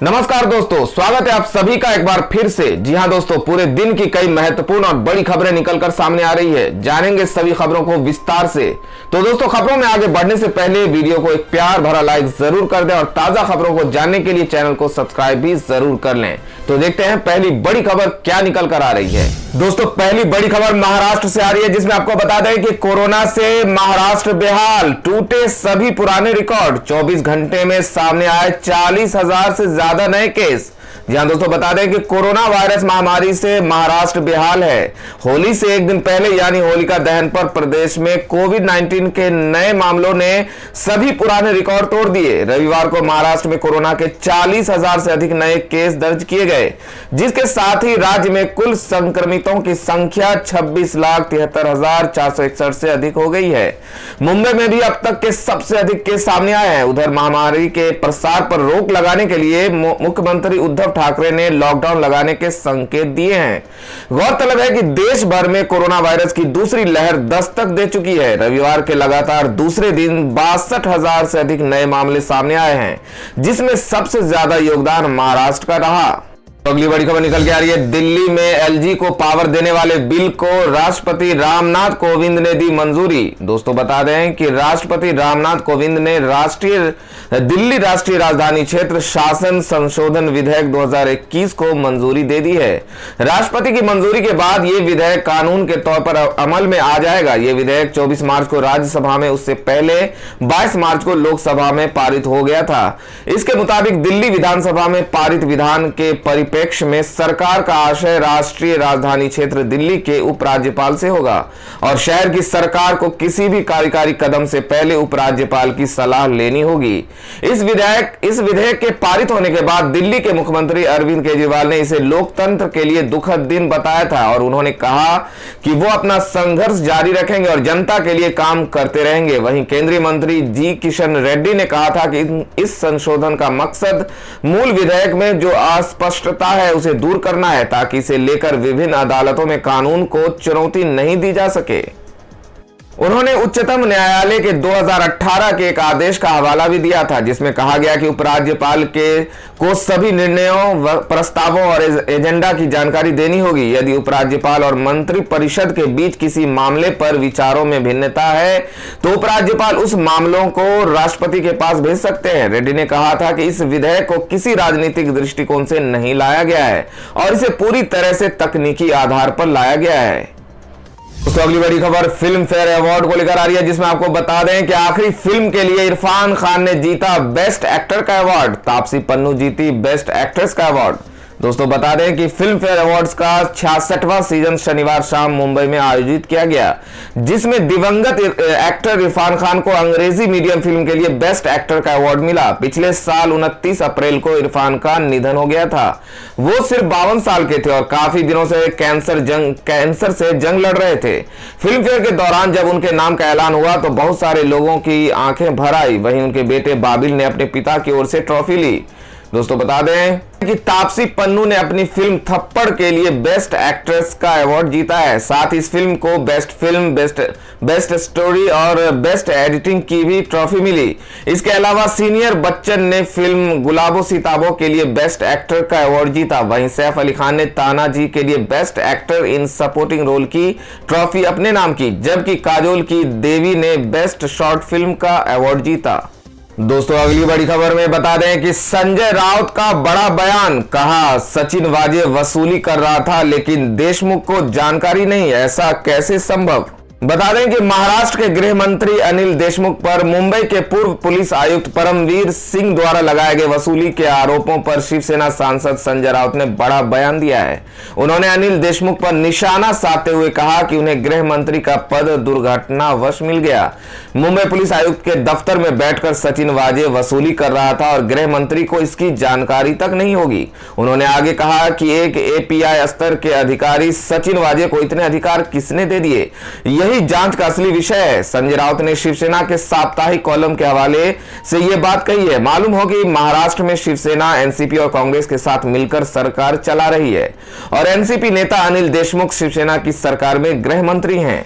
नमस्कार दोस्तों, स्वागत है आप सभी का एक बार फिर से। जी हां दोस्तों, पूरे दिन की कई महत्वपूर्ण और बड़ी खबरें निकलकर सामने आ रही है। जानेंगे सभी खबरों को विस्तार से। तो दोस्तों, खबरों में आगे बढ़ने से पहले वीडियो को एक प्यार भरा लाइक जरूर कर दें और ताजा खबरों को जानने के लिए चैनल को सब्सक्राइब भी जरूर कर लें। तो देखते हैं पहली बड़ी खबर क्या निकल कर आ रही है। दोस्तों, पहली बड़ी खबर महाराष्ट्र से आ रही है, जिसमें आपको बता दें कि कोरोना से महाराष्ट्र बेहाल, टूटे सभी पुराने रिकॉर्ड। 24 घंटे में सामने आए 40,000 से ज्यादा नए केस। जी हां दोस्तों, बता दें कि कोरोना वायरस महामारी से महाराष्ट्र बेहाल है। होली से एक दिन पहले यानी होलिका दहन पर प्रदेश में कोविड-19 के नए मामलों ने सभी पुराने रिकॉर्ड तोड़ दिए। रविवार को महाराष्ट्र में कोरोना के 40,000 से अधिक नए केस दर्ज किए गए, जिसके साथ ही राज्य में कुल संक्रमितों की संख्या 26,73,461 से अधिक हो गई है। मुंबई में भी अब तक के सबसे अधिक केस सामने आए हैं। उधर महामारी के प्रसार पर रोक लगाने के लिए मुख्यमंत्री उद्धव ठाकरे ने लॉकडाउन लगाने के संकेत दिए हैं। गौरतलब है कि देश भर में कोरोना वायरस की दूसरी लहर दस्तक दे चुकी है। रविवार के लगातार दूसरे दिन 62,000 से अधिक नए मामले सामने आए हैं, जिसमें सबसे ज्यादा योगदान महाराष्ट्र का रहा। अगली बड़ी खबर निकल के आ रही है। दिल्ली में एलजी को पावर देने वाले बिल को राष्ट्रपति रामनाथ कोविंद ने दी मंजूरी। दोस्तों, बता दें कि राष्ट्रपति रामनाथ कोविंद ने दिल्ली राष्ट्रीय राजधानी क्षेत्र शासन संशोधन विधेयक 2021 को मंजूरी दे दी है। राष्ट्रपति की मंजूरी के बाद यह विधेयक कानून के तौर पर अमल में आ जाएगा। यह विधेयक 24 मार्च को राज्यसभा में, उससे पहले 22 मार्च को लोकसभा में पारित हो गया था। इसके मुताबिक दिल्ली विधानसभा में पारित विधान के परिप्रेक्ष्य में सरकार का आशय राष्ट्रीय राजधानी क्षेत्र दिल्ली के उपराज्यपाल से होगा और शहर की सरकार को किसी भी कार्यकारी कदम से पहले उपराज्यपाल की सलाह लेनी होगी। इस विधेयक के पारित होने के बाद दिल्ली के मुख्यमंत्री अरविंद केजरीवाल ने इसे लोकतंत्र के लिए दुखद दिन बताया था और उन्होंने कहा कि वो अपना संघर्ष जारी रखेंगे और जनता के लिए काम करते रहेंगे। वहीं केंद्रीय मंत्री जी किशन रेड्डी ने कहा था कि इस संशोधन का मकसद मूल विधेयक में जो अस्पष्टता है उसे दूर करना है, ताकि इसे लेकर विभिन्न अदालतों में कानून को चुनौती नहीं दी जा सके। उन्होंने उच्चतम न्यायालय के 2018 के एक आदेश का हवाला भी दिया था, जिसमें कहा गया कि उपराज्यपाल को सभी निर्णयों, प्रस्तावों और एजेंडा की जानकारी देनी होगी। यदि उपराज्यपाल और मंत्री परिषद के बीच किसी मामले पर विचारों में भिन्नता है तो उपराज्यपाल उस मामलों को राष्ट्रपति के पास भेज सकते हैं। रेड्डी ने कहा था कि इस विधेयक को किसी राजनीतिक दृष्टिकोण से नहीं लाया गया है और इसे पूरी तरह से तकनीकी आधार पर लाया गया है। दोस्तों, अगली बड़ी खबर फिल्म फेयर अवार्ड को लेकर आ रही है, जिसमें आपको बता दें कि आखिरी फिल्म के लिए इरफान खान ने जीता बेस्ट एक्टर का अवार्ड। तापसी पन्नू जीती बेस्ट एक्ट्रेस का अवार्ड। दोस्तों, बता दें कि फिल्म फेयर अवार्ड्स का 66वां सीजन शनिवार शाम मुंबई में आयोजित किया गया, जिसमें दिवंगत एक्टर इरफान खान को अंग्रेजी मीडियम फिल्म के लिए बेस्ट एक्टर का अवार्ड मिला। पिछले साल 29 अप्रैल को इरफान का निधन हो गया था। वो सिर्फ 52 साल के थे और काफी दिनों से कैंसर से जंग लड़ रहे थे। फिल्म फेयर के दौरान जब उनके नाम का ऐलान हुआ तो बहुत सारे लोगों की आंखें भर आई। वहीं उनके बेटे बाबिल ने अपने पिता की ओर से ट्रॉफी ली। दोस्तों, बता दें कि तापसी पन्नू ने अपनी फिल्म थप्पड़ के लिए बेस्ट एक्ट्रेस का अवार्ड जीता है। साथ ही इस फिल्म को बेस्ट फिल्म, बेस्ट स्टोरी और बेस्ट एडिटिंग की भी ट्रॉफी मिली। इसके अलावा सीनियर बच्चन ने फिल्म गुलाबो सिताबो के लिए बेस्ट एक्टर का अवार्ड जीता। वहीं सैफ अली खान ने तानाजी के लिए best actor in supporting role की ट्रॉफी अपने नाम की, जबकि काजोल की देवी ने बेस्ट शॉर्ट फिल्म का अवार्ड जीता। दोस्तों, अगली बड़ी खबर में बता दें कि संजय राउत का बड़ा बयान। कहा, सचिन वाजे वसूली कर रहा था लेकिन देशमुख को जानकारी नहीं, ऐसा कैसे संभव। बता दें कि महाराष्ट्र के गृह मंत्री अनिल देशमुख पर मुंबई के पूर्व पुलिस आयुक्त परमवीर सिंह द्वारा लगाए गए वसूली के आरोपों पर शिवसेना सांसद संजय राउत ने बड़ा बयान दिया है। उन्होंने अनिल देशमुख पर निशाना साधते हुए कहा कि उन्हें गृह मंत्री का पद दुर्घटनावश मिल गया। मुंबई पुलिस आयुक्त के दफ्तर में बैठकर सचिन वाजे वसूली कर रहा था और गृह मंत्री को इसकी जानकारी तक नहीं होगी। उन्होंने आगे कहा कि एक एपीआई स्तर के अधिकारी सचिन वाजे को इतने अधिकार किसने दे दिए, यही जांच का असली विषय है। संजय राउत ने शिवसेना के साप्ताहिक कॉलम के हवाले से यह बात कही है। मालूम हो कि महाराष्ट्र में शिवसेना, एनसीपी और कांग्रेस के साथ मिलकर सरकार चला रही है और एनसीपी नेता अनिल देशमुख शिवसेना की सरकार में गृह मंत्री हैं।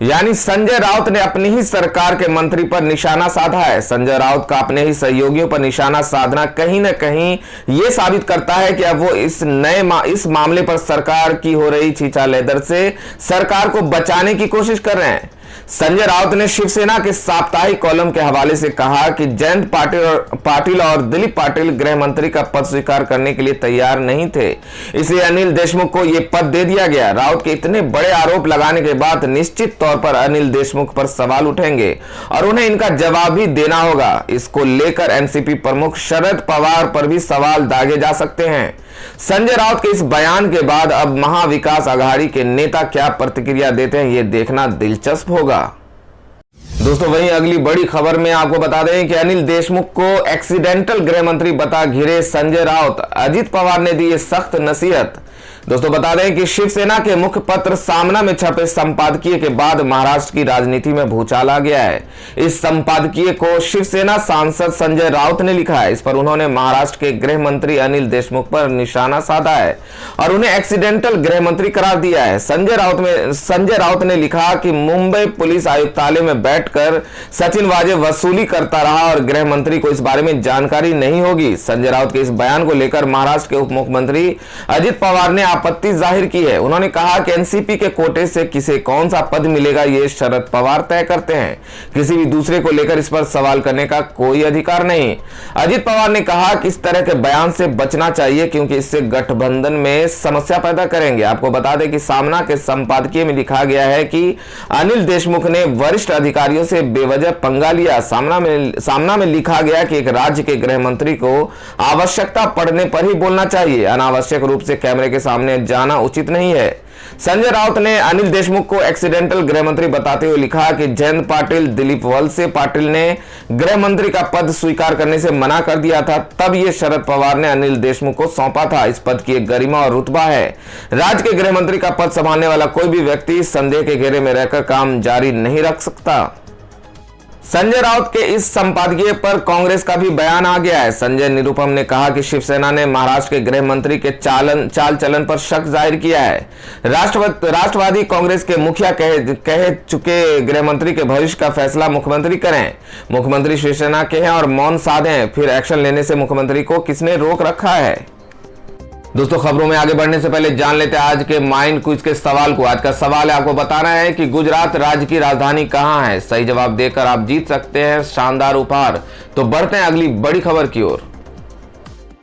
यानी संजय राउत ने अपनी ही सरकार के मंत्री पर निशाना साधा है। संजय राउत का अपने ही सहयोगियों पर निशाना साधना कहीं न कहीं यह साबित करता है कि अब वो इस मामले पर सरकार की हो रही छीछालेदर से सरकार को बचाने की कोशिश कर रहे हैं। संजय राउत ने शिवसेना के साप्ताहिक कॉलम के हवाले से कहा कि जयंत पाटिल और दिलीप पाटिल गृह मंत्री का पद स्वीकार करने के लिए तैयार नहीं थे, इसलिए अनिल देशमुख को यह पद दे दिया गया। राउत के इतने बड़े आरोप लगाने के बाद निश्चित तौर पर अनिल देशमुख पर सवाल उठेंगे और उन्हें इनका जवाब भी देना होगा। इसको लेकर एनसीपी प्रमुख शरद पवार पर भी सवाल दागे जा सकते हैं। संजय राउत के इस बयान के बाद अब महाविकास आघाड़ी के नेता क्या प्रतिक्रिया देते हैं, यह देखना दिलचस्प होगा। दोस्तों, वहीं अगली बड़ी खबर में आपको बता दें कि अनिल देशमुख को एक्सीडेंटल गृह मंत्री बता घिरे संजय राउत, अजित पवार ने दी सख्त नसीहत। दोस्तों, बता दें कि शिवसेना के मुखपत्र सामना में छपे संपादकीय के बाद महाराष्ट्र की राजनीति में भूचाल आ गया है। इस संपादकीय को शिवसेना सांसद संजय राउत ने लिखा है। इस पर उन्होंने महाराष्ट्र के गृह मंत्री अनिल देशमुख पर निशाना साधा है और उन्हें एक्सीडेंटल गृह मंत्री करार दिया है। संजय राउत ने लिखा कि मुंबई पुलिस आयुक्तालय में बैठकर सचिन वाजे वसूली करता रहा और गृह मंत्री को इस बारे में जानकारी नहीं होगी। संजय राउत के इस बयान को लेकर महाराष्ट्र के उप मुख्यमंत्री अजित पवार ने आपत्ति जाहिर की है। उन्होंने कहा कि एनसीपी के कोटे से किसे कौन सा पद मिलेगा ये शरद पवार तय करते हैं, किसी भी दूसरे को लेकर इस पर सवाल करने का कोई अधिकार नहीं। अजित पवार ने कहा कि इस तरह के बयान से बचना चाहिए क्योंकि इससे गठबंधन में समस्या पैदा करेंगे। आपको बता दें कि सामना के संपादकीय में लिखा गया है कि अनिल देशमुख ने वरिष्ठ अधिकारियों से बेवजह पंगा लिया। सामना में लिखा गया कि एक राज्य के गृह मंत्री को आवश्यकता पड़ने पर ही बोलना चाहिए, अनावश्यक रूप से कैमरे के सामने जाना उचित नहीं है। संजय राउत ने अनिल देशमुख को एक्सीडेंटल गृह मंत्री बताते हुए लिखा कि जयंत पाटिल, दिलीप वलसे पाटिल ने गृह मंत्री का पद स्वीकार करने से मना कर दिया था, तब ये शरद पवार ने अनिल देशमुख को सौंपा था। इस पद की एक गरिमा और रुतबा है। राज्य के गृह मंत्री का पद संभालने वाला कोई भी व्यक्ति संदेह के घेरे में रहकर काम जारी नहीं रख सकता। संजय राउत के इस संपादकीय पर कांग्रेस का भी बयान आ गया है। संजय निरुपम ने कहा कि शिवसेना ने महाराष्ट्र के गृह मंत्री के चाल चलन पर शक जाहिर किया है। राष्ट्रवादी कांग्रेस के मुखिया कह चुके गृह मंत्री के भविष्य का फैसला मुख्यमंत्री करें। मुख्यमंत्री शिवसेना के हैं और मौन साधें, फिर एक्शन लेने से मुख्यमंत्री को किसने रोक रखा है। दोस्तों, खबरों में आगे बढ़ने से पहले जान लेते हैं आज के माइंड क्विज के सवाल को। आज का सवाल है, आपको बताना है कि गुजरात राज्य की राजधानी कहां है। सही जवाब देकर आप जीत सकते हैं शानदार उपहार। तो बढ़ते हैं अगली बड़ी खबर की ओर।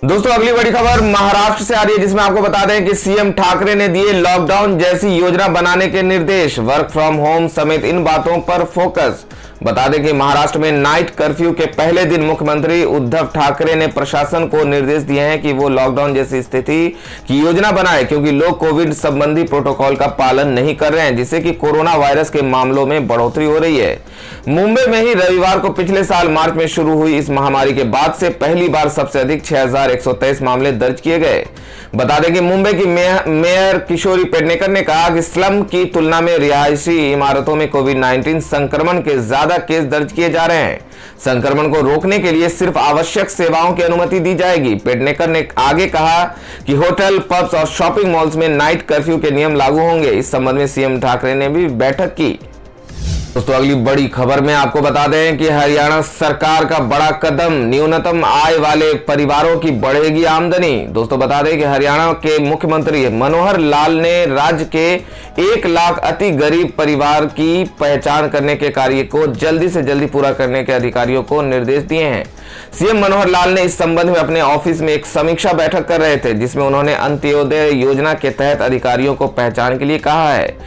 दोस्तों, अगली बड़ी खबर महाराष्ट्र से आ रही है, जिसमें आपको बता दें कि सीएम ठाकरे ने दिए लॉकडाउन जैसी योजना बनाने के निर्देश। वर्क फ्रॉम होम समेत इन बातों पर फोकस। बता दें कि महाराष्ट्र में नाइट कर्फ्यू के पहले दिन मुख्यमंत्री उद्धव ठाकरे ने प्रशासन को निर्देश दिए हैं कि वो लॉकडाउन जैसी स्थिति की योजना बनाए, क्योंकि लोग कोविड संबंधी प्रोटोकॉल का पालन नहीं कर रहे हैं, जिससे कि कोरोना वायरस के मामलों में बढ़ोतरी हो रही है। मुंबई में ही रविवार को पिछले साल मार्च में शुरू हुई इस महामारी के बाद से पहली बार सबसे अधिक 6123 मामले दर्ज किए गए। बता दें कि मुंबई की मेयर किशोरी पेडनेकर ने कहा कि स्लम की तुलना में रिहायशी इमारतों में कोविड-19 संक्रमण के ज्यादा केस दर्ज किए जा रहे हैं। संक्रमण को रोकने के लिए सिर्फ आवश्यक सेवाओं की अनुमति दी जाएगी। पेडनेकर ने आगे कहा कि होटल, पब्स और शॉपिंग मॉल्स में नाइट कर्फ्यू के नियम लागू होंगे। इस संबंध में सीएम ठाकरे ने भी बैठक की। दोस्तों, अगली बड़ी खबर में आपको बता दें कि हरियाणा सरकार का बड़ा कदम, न्यूनतम आय वाले परिवारों की बढ़ेगी आमदनी। दोस्तों, बता दें कि हरियाणा के मुख्यमंत्री मनोहर लाल ने राज्य के 1 लाख अति गरीब परिवार की पहचान करने के कार्य को जल्दी से जल्दी पूरा करने के अधिकारियों को निर्देश दिए हैं। सीएम मनोहर लाल ने इस संबंध में अपने ऑफिस में एक समीक्षा बैठक कर रहे थे, जिसमें उन्होंने अंत्योदय योजना के तहत अधिकारियों को पहचान के लिए कहा है।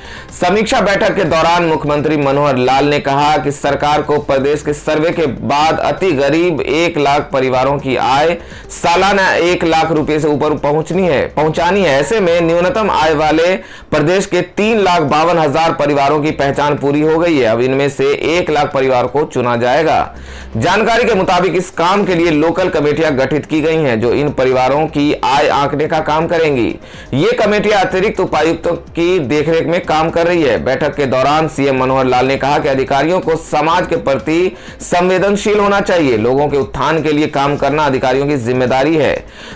समीक्षा बैठक के दौरान मुख्यमंत्री मनोहर लाल ने कहा कि सरकार को प्रदेश के सर्वे के बाद अति गरीब 1 लाख परिवारों की आय सालाना 1 लाख रुपए से ऊपर पहुंचानी है। ऐसे में न्यूनतम आय वाले प्रदेश के 3,52,000 परिवारों की पहचान पूरी हो गई है। अब इनमें से 1 लाख परिवार को चुना जाएगा। जानकारी के मुताबिक इस काम के लिए लोकल कमेटियां गठित की गई हैं, जो इन परिवारों की आय आंकने का काम करेंगी। ये कमेटियां अतिरिक्त उपायुक्तों की देखरेख में काम कर रही है। बैठक के दौरान सीएम मनोहर लाल ने कहा कहा कि अधिकारियों को समाज के प्रति संवेदनशील होना चाहिए। लोगों के उत्थान के लिए काम करना अधिकारियों की जिम्मेदारी है।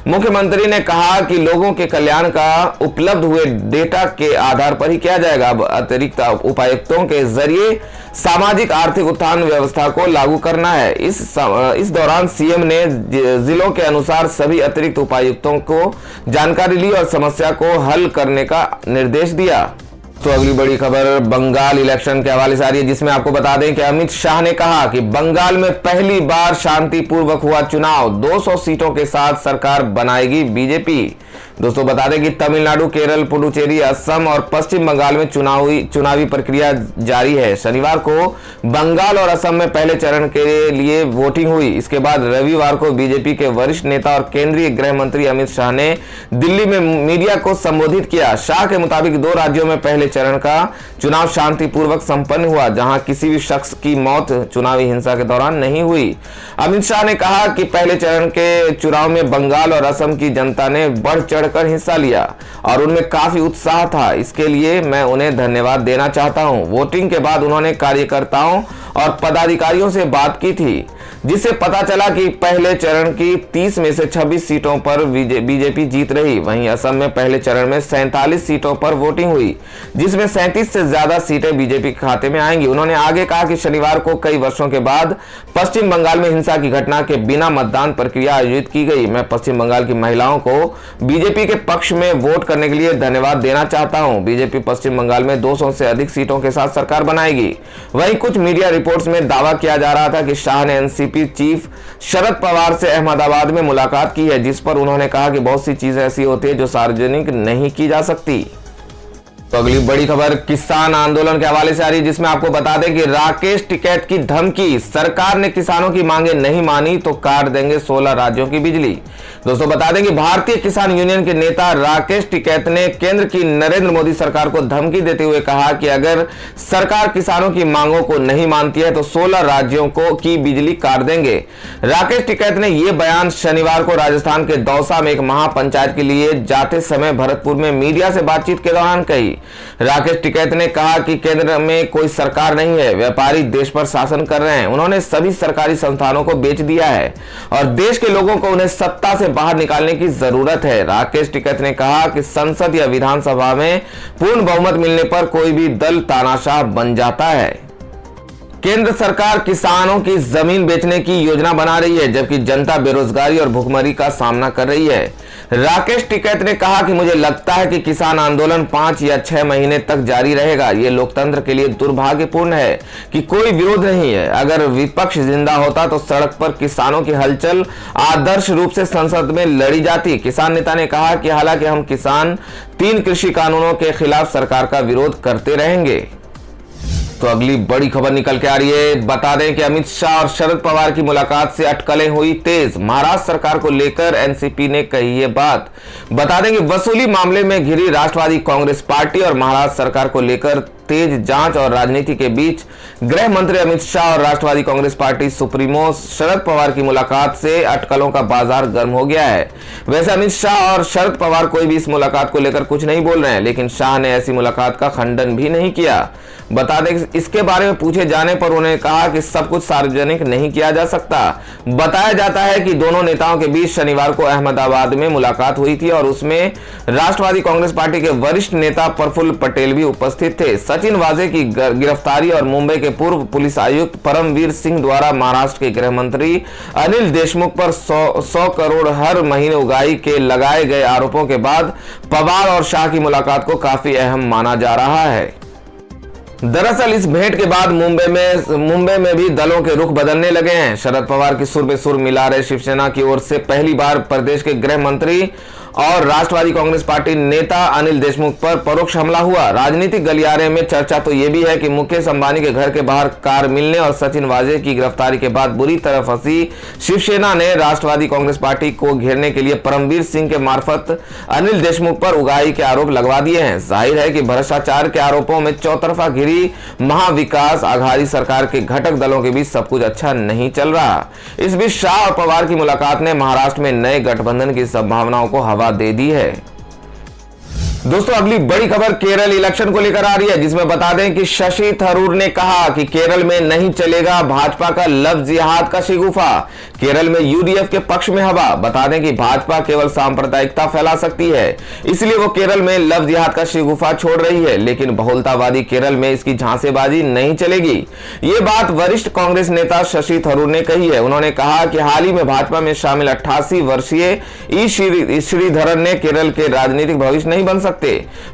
मुख्यमंत्री ने कहा कि लोगों के कल्याण का उपलब्ध हुए डेटा के आधार पर ही किया जाएगा। अब अतिरिक्त उपायुक्तों के जरिए सामाजिक आर्थिक उत्थान व्यवस्था को लागू करना है। इस दौरान सीएम ने जिलों के अनुसार सभी अतिरिक्त उपायुक्तों को जानकारी ली और समस्या को हल करने का निर्देश दिया। तो अगली बड़ी खबर बंगाल इलेक्शन के हवाले से आ रही है, जिसमें आपको बता दें कि अमित शाह ने कहा कि बंगाल में पहली बार शांतिपूर्वक हुआ चुनाव, 200 सीटों के साथ सरकार बनाएगी बीजेपी। दोस्तों बता दें कि तमिलनाडु, केरल, पुडुचेरी, असम और पश्चिम बंगाल में चुनावी प्रक्रिया जारी है। शनिवार को बंगाल और असम में पहले चरण के लिए वोटिंग हुई। इसके बाद रविवार को बीजेपी के वरिष्ठ नेता और केंद्रीय गृह मंत्री अमित शाह ने दिल्ली में मीडिया को संबोधित किया। शाह के मुताबिक 2 राज्यों में पहले चरण का चुनाव शांतिपूर्वक संपन्न हुआ, जहां किसी भी शख्स की मौत चुनावी हिंसा के दौरान नहीं हुई। अमित शाह ने कहा कि पहले चरण के चुनाव में बंगाल और असम की जनता ने बढ़ चढ़कर हिस्सा लिया और उनमें काफी उत्साह था। इसके लिए मैं उन्हें धन्यवाद देना चाहता हूं। वोटिंग के बाद उन्होंने कार्यकर्ताओं और पदाधिकारियों से बात की थी, जिससे पता चला कि पहले चरण की 30 में से 26 सीटों पर बीजेपी जीत रही। वहीं असम में पहले चरण में 47 सीटों पर वोटिंग हुई, जिसमें 37 से ज्यादा सीटें बीजेपी के खाते में आएंगी। उन्होंने आगे कहा कि शनिवार को कई वर्षों के बाद पश्चिम बंगाल में हिंसा की घटना के बिना मतदान प्रक्रिया आयोजित की गई। मैं पश्चिम बंगाल की महिलाओं को बीजेपी के पक्ष में वोट करने के लिए धन्यवाद देना चाहता हूं। बीजेपी पश्चिम बंगाल में 200 से अधिक सीटों के साथ सरकार बनाएगी। वहीं कुछ मीडिया रिपोर्ट्स में दावा किया जा रहा था कि शाह ने एनसीपी चीफ शरद पवार से अहमदाबाद में मुलाकात की है, जिस पर उन्होंने कहा कि बहुत सी चीजें ऐसी होती है जो सार्वजनिक नहीं की जा सकती। तो अगली बड़ी खबर किसान आंदोलन के हवाले से आ रही है, जिसमें आपको बता दें कि राकेश टिकैत की धमकी, सरकार ने किसानों की मांगे नहीं मानी तो काट देंगे 16 राज्यों की बिजली। दोस्तों बता दें कि भारतीय किसान यूनियन के नेता राकेश टिकैत ने केंद्र की नरेंद्र मोदी सरकार को धमकी देते हुए कहा कि अगर सरकार किसानों की मांगों को नहीं मानती है तो 16 राज्यों को की बिजली काट देंगे। राकेश टिकैत ने यह बयान शनिवार को राजस्थान के दौसा में एक महापंचायत के लिए जाते समय भरतपुर में मीडिया से बातचीत के दौरान कही। राकेश टिकैत ने कहा कि केंद्र में कोई सरकार नहीं है, व्यापारी देश पर शासन कर रहे हैं। उन्होंने सभी सरकारी संस्थानों को बेच दिया है और देश के लोगों को उन्हें सत्ता से बाहर निकालने की जरूरत है। राकेश टिकैत ने कहा कि संसद या विधानसभा में पूर्ण बहुमत मिलने पर कोई भी दल तानाशाह बन जाता है। केंद्र सरकार किसानों की जमीन बेचने की योजना बना रही है, जबकि जनता बेरोजगारी और भुखमरी का सामना कर रही है। राकेश टिकैत ने कहा कि मुझे लगता है कि किसान आंदोलन 5 या 6 महीने तक जारी रहेगा। ये लोकतंत्र के लिए दुर्भाग्यपूर्ण है कि कोई विरोध नहीं है। अगर विपक्ष जिंदा होता तो सड़क पर किसानों की हलचल आदर्श रूप से संसद में लड़ी जाती। किसान नेता ने कहा कि हालांकि हम किसान 3 कृषि कानूनों के खिलाफ सरकार का विरोध करते रहेंगे। तो अगली बड़ी खबर निकल के आ रही है, बता दें कि अमित शाह और शरद पवार की मुलाकात से अटकलें हुई तेज। महाराष्ट्र सरकार को लेकर एनसीपी ने कही ये बात। बता दें कि वसूली मामले में घिरी राष्ट्रवादी कांग्रेस पार्टी और महाराष्ट्र सरकार को लेकर तेज जांच और राजनीति के बीच गृह मंत्री अमित शाह और राष्ट्रवादी कांग्रेस पार्टी सुप्रीमो शरद पवार की मुलाकात से अटकलों का बाजार गर्म हो गया है। वैसे अमित शाह और शरद पवार कोई भी इस मुलाकात को लेकर कुछ नहीं बोल रहे हैं, लेकिन शाह ने ऐसी मुलाकात का खंडन भी नहीं किया। बता दें कि इसके बारे में पूछे जाने पर उन्होंने कहा कि सब कुछ सार्वजनिक नहीं किया जा सकता। बताया जाता है कि दोनों नेताओं के बीच शनिवार को अहमदाबाद में मुलाकात हुई थी और उसमें राष्ट्रवादी कांग्रेस पार्टी के वरिष्ठ नेता प्रफुल्ल पटेल भी उपस्थित थे। सचिन वाजे की गिरफ्तारी और मुंबई के पूर्व पुलिस आयुक्त परमवीर सिंह द्वारा महाराष्ट्र के गृह मंत्री अनिल देशमुख पर 100 करोड़ हर महीने उगाही के लगाए गए आरोपों के बाद पवार और शाह की मुलाकात को काफी अहम माना जा रहा है। दरअसल इस भेंट के बाद मुंबई में भी दलों के रुख बदलने लगे हैं। शरद पवार की सुर में सुर मिला रहे शिवसेना की ओर से पहली बार प्रदेश के गृह मंत्री और राष्ट्रवादी कांग्रेस पार्टी नेता अनिल देशमुख पर परोक्ष हमला हुआ। राजनीतिक गलियारे में चर्चा तो यह भी है कि मुकेश अंबानी के घर के बाहर कार मिलने और सचिन वाजे की गिरफ्तारी के बाद बुरी तरह फंसी शिवसेना ने राष्ट्रवादी कांग्रेस पार्टी को घेरने के लिए परमवीर सिंह के मार्फत अनिल देशमुख पर उगाही के आरोप लगवा दिए हैं। जाहिर है कि भ्रष्टाचार के आरोपों में चौतरफा घिरी महाविकास आघाड़ी सरकार के घटक दलों के बीच सब कुछ अच्छा नहीं चल रहा। इस बीच शाह और पवार की मुलाकात ने महाराष्ट्र में नए गठबंधन की संभावनाओं को हवा दे दी है। दोस्तों अगली बड़ी खबर केरल इलेक्शन को लेकर आ रही है, जिसमें बता दें कि शशि थरूर ने कहा कि केरल में नहीं चलेगा भाजपा का लव जिहाद का शिगुफा। केरल में यूडीएफ के पक्ष में हवा। बता दें कि भाजपा केवल सांप्रदायिकता फैला सकती है, इसलिए वो केरल में लव जिहाद का शिगुफा छोड़ रही है, लेकिन बहुलतावादी केरल में इसकी झांसेबाजी नहीं चलेगी। ये बात वरिष्ठ कांग्रेस नेता शशि थरूर ने कही है। उन्होंने कहा कि हाल ही में भाजपा में शामिल 88 वर्षीय ई श्रीधरन ने केरल के राजनीतिक भविष्य नहीं बन सकते।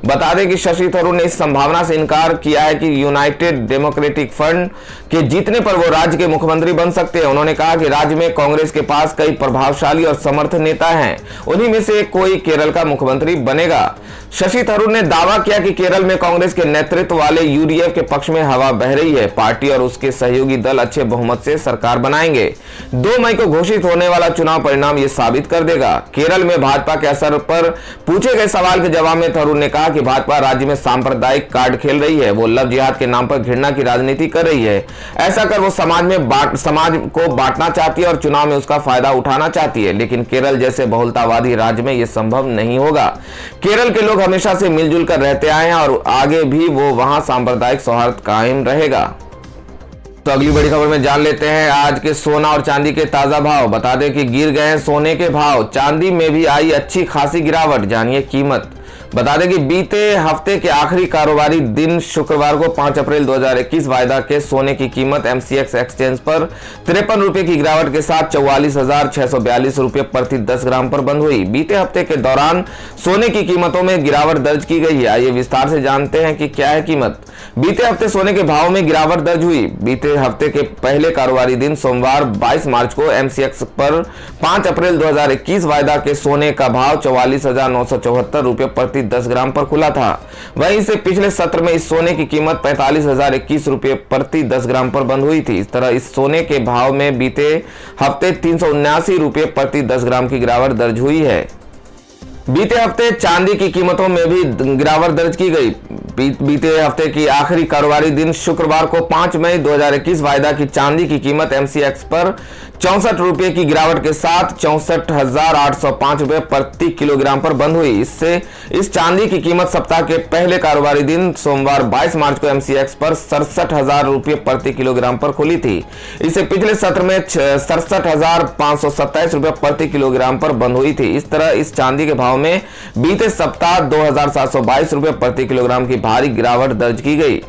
बता दें कि शशि थरूर ने इस संभावना से इनकार किया है कि यूनाइटेड डेमोक्रेटिक फ्रंट के जीतने पर वो राज्य के मुख्यमंत्री बन सकते हैं। उन्होंने कहा कि राज्य में कांग्रेस के पास कई प्रभावशाली और समर्थ नेता हैं, उन्हीं में से कोई केरल का मुख्यमंत्री बनेगा। शशि थरूर ने दावा किया कि केरल में कांग्रेस के नेतृत्व वाले यूडीएफ के पक्ष में हवा बह रही है। पार्टी और उसके सहयोगी दल अच्छे बहुमत से सरकार बनाएंगे। 2 मई को घोषित होने वाला चुनाव परिणाम ये साबित कर देगा। केरल में भाजपा के असर पर पूछे गए सवाल के जवाब में थरूर ने कहा कि भाजपा राज्य में सांप्रदायिक कार्ड खेल रही है। वो लव जिहाद के नाम पर घृणा की राजनीति कर रही है। ऐसा कर वो समाज को बांटना चाहती है और चुनाव में उसका फायदा उठाना चाहती है, लेकिन केरल जैसे बहुलतावादी राज्य में यह संभव नहीं होगा। केरल के लोग हमेशा से मिलजुल कर रहते आए हैं और आगे भी वो वहां सांप्रदायिक सौहार्द कायम रहेगा। तो अगली बड़ी खबर में जान लेते हैं आज के सोना और चांदी के ताजा भाव। बता दें कि गिर गए सोने के भाव, चांदी में भी आई अच्छी खासी गिरावट। जानिए कीमत। बता दें कि बीते हफ्ते के आखिरी कारोबारी दिन शुक्रवार को 5 अप्रैल 2021 वायदा के सोने की कीमत एमसीएक्स एक्सचेंज पर 53 रुपए की गिरावट के साथ 44,642 रुपए प्रति 10 ग्राम पर बंद हुई। बीते हफ्ते के दौरान सोने की कीमतों में गिरावट दर्ज की गई है। आइए विस्तार से जानते हैं कि क्या है कीमत। बीते हफ्ते सोने के भाव में गिरावट दर्ज हुई। बीते हफ्ते के पहले कारोबारी दिन सोमवार 22 मार्च को एमसीएक्स पर 5 अप्रैल 2021 वायदा के सोने का भाव 44,974 रुपए प्रति 10 ग्राम पर खुला था। वहीं से पिछले सत्र में इस सोने की कीमत 45,021 रुपए प्रति 10 ग्राम पर बंद हुई थी। इस तरह इस सोने के भाव में बीते हफ्ते 379 रुपए प्रति 10 ग्राम की गिरावट दर्ज हुई है। बीते हफ्ते चांदी की कीमतों में भी गिरावट दर्ज की गई। बीते हफ्ते की आखिरी कारोबारी दिन शुक्रवार को 5 मई 2021 वायदा की चांदी की कीमत एमसीएक्स पर 64 रुपए की गिरावट के साथ 64,805 रुपए प्रति किलोग्राम पर बंद हुई। इससे इस चांदी की कीमत सप्ताह के पहले कारोबारी दिन सोमवार 22 मार्च को एमसीएक्स पर 67,000 रुपए प्रति किलोग्राम पर खुली थी। इससे पिछले सत्र में 67,527 रुपए प्रति किलोग्राम पर बंद हुई थी। इस तरह इस चांदी के भाव में बीते सप्ताह 2,722 रुपए प्रति किलोग्राम की भारी गिरावट दर्ज की गई।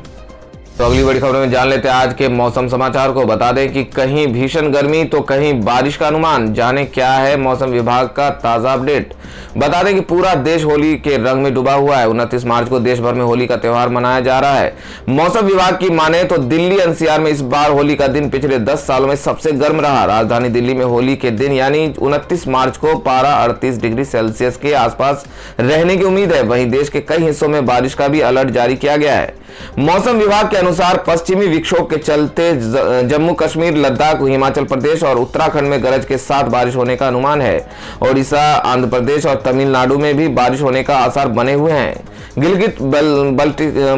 तो अगली बड़ी खबर में जान लेते हैं आज के मौसम समाचार को। बता दें कि कहीं भीषण गर्मी तो कहीं बारिश का अनुमान। जाने क्या है मौसम विभाग का ताजा अपडेट। बता दें कि पूरा देश होली के रंग में डूबा हुआ है। 29 मार्च को देश भर में होली का त्यौहार मनाया जा रहा है। मौसम विभाग की माने तो दिल्ली एनसीआर में इस बार होली का दिन पिछले 10 सालों में सबसे गर्म रहा। राजधानी दिल्ली में होली के दिन यानी 29 मार्च को पारा 38 डिग्री सेल्सियस के आसपास रहने की उम्मीद है। वहीं देश के कई हिस्सों में बारिश का भी अलर्ट जारी किया गया है। मौसम विभाग के अनुसार पश्चिमी विक्षोभ के चलते जम्मू कश्मीर, लद्दाख, हिमाचल प्रदेश और उत्तराखंड में गरज के साथ बारिश होने का अनुमान है। ओडिशा, आंध्र प्रदेश और तमिलनाडु में भी बारिश होने का आसार बने हुए हैं। गिलगित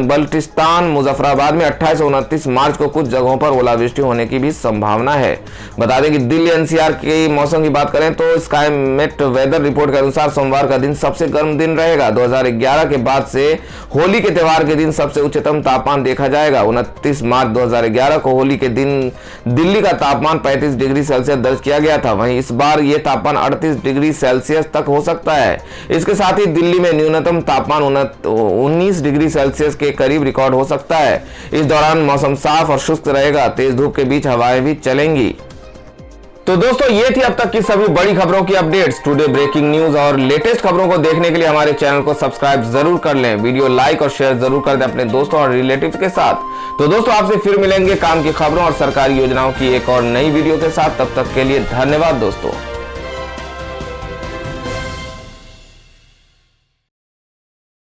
बल्टिस्तान, मुजफ्फराबाद में 28 और 29 मार्च को कुछ जगहों पर ओलावृष्टि होने की भी संभावना है। बता दें कि दिल्ली एनसीआर के मौसम की बात करें तो स्काईमेट वेदर रिपोर्ट के अनुसार सोमवार का दिन सबसे गर्म दिन रहेगा। 2011 के बाद से होली के त्यौहार के दिन सबसे उच्चतम तापमान देखा जाएगा। 29 मार्च 2011 को होली के दिन दिल्ली का तापमान 35 डिग्री सेल्सियस दर्ज किया गया था। वहीं इस बार यह तापमान 38 डिग्री सेल्सियस तक हो सकता है। इसके साथ ही दिल्ली में न्यूनतम तापमान 19 डिग्री सेल्सियस के करीब रिकॉर्ड हो सकता है। इस दौरान मौसम साफ और शुष्क रहेगा। तेज धूप के बीच हवाएं भी चलेंगी। तो दोस्तों ये थी अब तक की सभी बड़ी खबरों की अपडेट्स। टुडे ब्रेकिंग न्यूज और लेटेस्ट खबरों को देखने के लिए हमारे चैनल को सब्सक्राइब जरूर कर लें। वीडियो लाइक और शेयर जरूर कर दें अपने दोस्तों और रिलेटिव्स के साथ। तो दोस्तों आपसे फिर मिलेंगे काम की खबरों और सरकारी योजनाओं की एक और नई वीडियो के साथ। तब तक के लिए धन्यवाद दोस्तों।